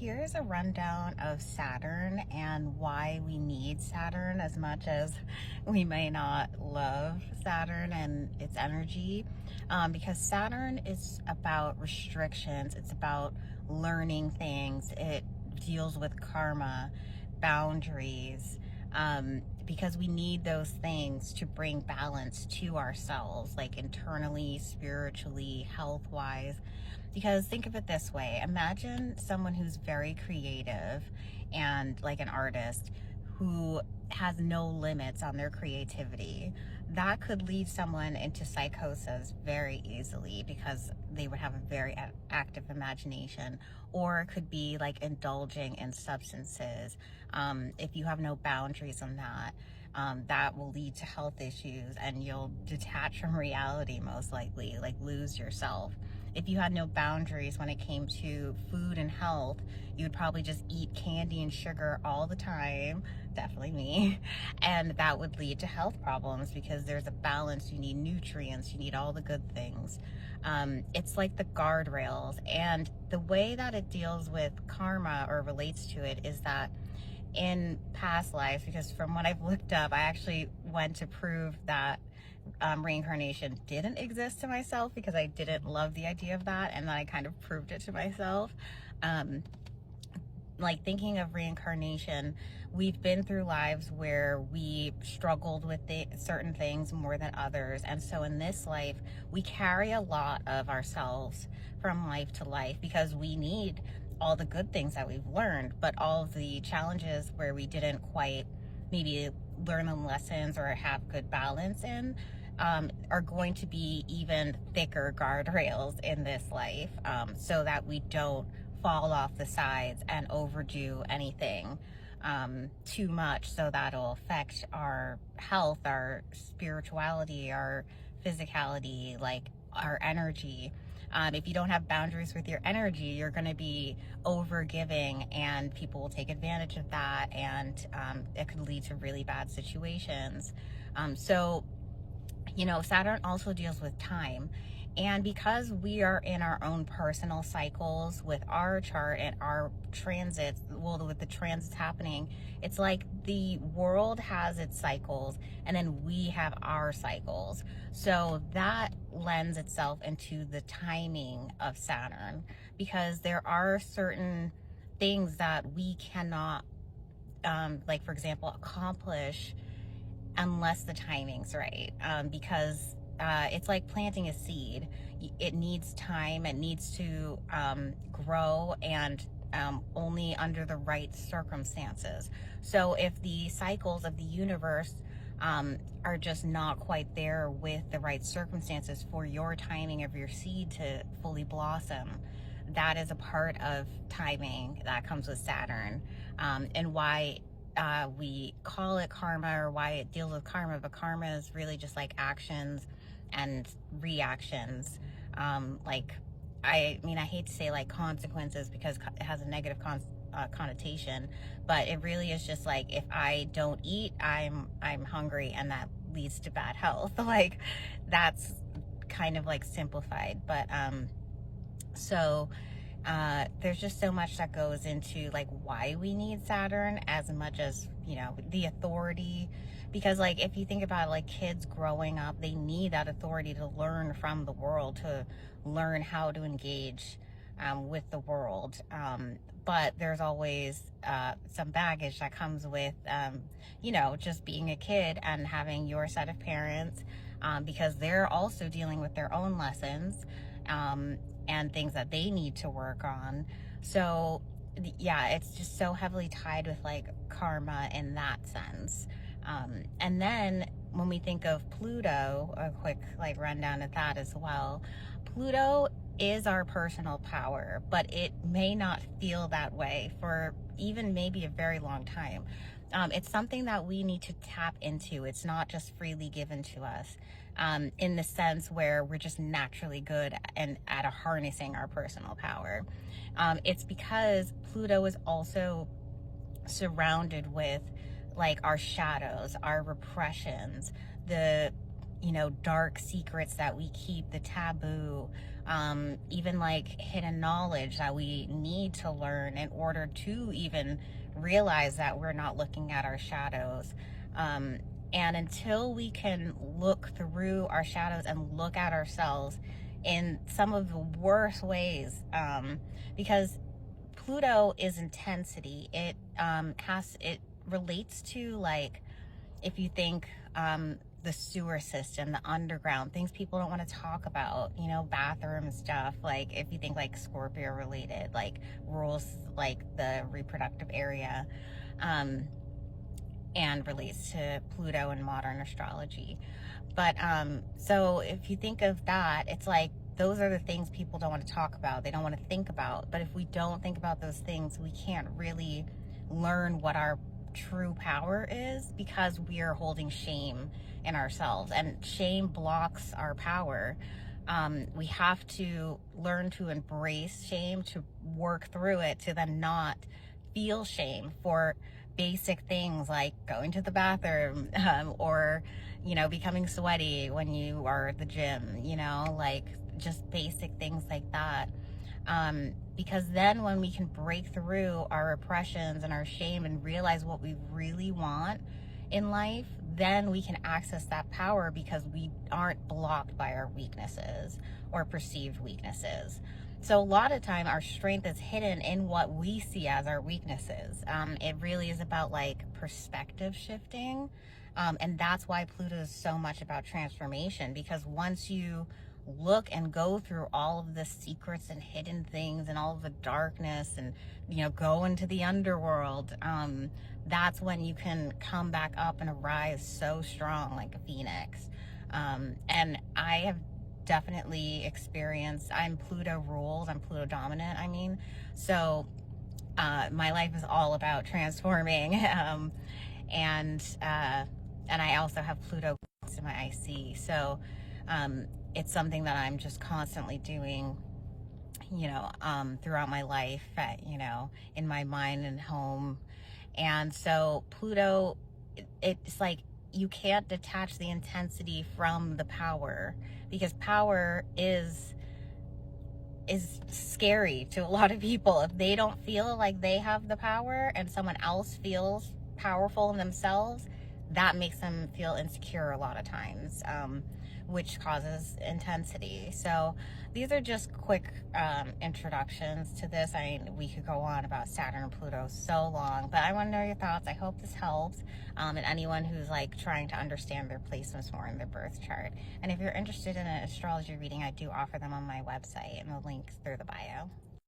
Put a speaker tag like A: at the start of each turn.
A: here's a rundown of Saturn and why we need Saturn as much as we may not love Saturn and its energy. Because Saturn is about restrictions, it's about learning things, it deals with karma, boundaries. Because we need those things to bring balance to ourselves, like internally, spiritually, health wise. Because think of it this way, imagine someone who's very creative and like an artist who has no limits on their creativity. That could lead someone into psychosis very easily because they would have a very active imagination, or it could be like indulging in substances. If you have no boundaries on that, that will lead to health issues and you'll detach from reality, most likely, like lose yourself. If you had no boundaries when it came to food and health, you would probably just eat candy and sugar all the time, definitely me, and that would lead to health problems because there's a balance. You need nutrients, you need all the good things. It's like the guardrails, and the way that it deals with karma or relates to it is that in past lives, because from what I've looked up, I actually went to prove that reincarnation didn't exist to myself because I didn't love the idea of that, and then I kind of proved it to myself. Um, like thinking of reincarnation, we've been through lives where we struggled with certain things more than others, and so in this life we carry a lot of ourselves from life to life because we need all the good things that we've learned, but all of the challenges where we didn't quite maybe learn the lessons or have good balance in, are going to be even thicker guardrails in this life, so that we don't fall off the sides and overdo anything too much, so that'll affect our health, our spirituality, our physicality, like our energy. If you don't have boundaries with your energy, you're going to be over giving, and people will take advantage of that, and it could lead to really bad situations. So, Saturn also deals with time. And because we are in our own personal cycles with our chart and our transits, well, with the transits happening, it's like the world has its cycles and then we have our cycles. So that lends itself into the timing of Saturn, because there are certain things that we cannot, like for example, accomplish unless the timing's right, because it's like planting a seed. It needs time, it needs to grow, and only under the right circumstances. So if the cycles of the universe are just not quite there with the right circumstances for your timing of your seed to fully blossom, that is a part of timing that comes with Saturn, and why we call it karma, or why it deals with karma. But karma is really just like actions and reactions. Like, I mean, I hate to say like consequences because it has a negative connotation, but it really is just like, if I don't eat, I'm hungry, and that leads to bad health. Like, that's kind of like simplified, but so there's just so much that goes into like why we need Saturn, as much as the authority. Because like, if you think about it, like kids growing up, they need that authority to learn from the world, to learn how to engage with the world, but there's always some baggage that comes with just being a kid and having your set of parents, because they're also dealing with their own lessons and things that they need to work on. So yeah, it's just so heavily tied with like karma in that sense. And then when we think of Pluto, a quick like rundown of that as well. Pluto is our personal power, but it may not feel that way for even maybe a very long time. It's something that we need to tap into. It's not just freely given to us, in the sense where we're just naturally good and at harnessing our personal power. It's because Pluto is also surrounded with like our shadows, our repressions, the dark secrets that we keep, the taboo, even like hidden knowledge that we need to learn in order to even realize that we're not looking at our shadows. And until we can look through our shadows and look at ourselves in some of the worst ways, because Pluto is intensity. It relates to, like, if you think the sewer system, the underground, things people don't want to talk about, bathroom stuff. Like if you think like Scorpio related, like rules, like the reproductive area, um, and relates to Pluto and modern astrology. But so if you think of that, it's like those are the things people don't want to talk about. They don't want to think about. But if we don't think about those things, we can't really learn what our true power is, because we are holding shame in ourselves, and shame blocks our power. We have to learn to embrace shame, to work through it, to then not feel shame for basic things like going to the bathroom, or becoming sweaty when you are at the gym, like just basic things like that. Because then when we can break through our repressions and our shame and realize what we really want in life, then we can access that power, because we aren't blocked by our weaknesses or perceived weaknesses. So a lot of time our strength is hidden in what we see as our weaknesses. It really is about like perspective shifting. And that's why Pluto is so much about transformation, because once you look and go through all of the secrets and hidden things and all of the darkness, and go into the underworld, that's when you can come back up and arise so strong like a phoenix. And I have definitely experienced, I'm Pluto ruled, I'm Pluto dominant, so my life is all about transforming. And I also have Pluto in my IC, so it's something that I'm just constantly doing, throughout my life, in my mind and home. And so Pluto, it's like you can't detach the intensity from the power, because power is scary to a lot of people. If they don't feel like they have the power and someone else feels powerful in themselves, that makes them feel insecure a lot of times, which causes intensity. So these are just quick introductions to this. We could go on about Saturn and Pluto so long, but I want to know your thoughts. I hope this helps, and anyone who's like trying to understand their placements more in their birth chart. And if you're interested in an astrology reading, I do offer them on my website, and the link's through the bio.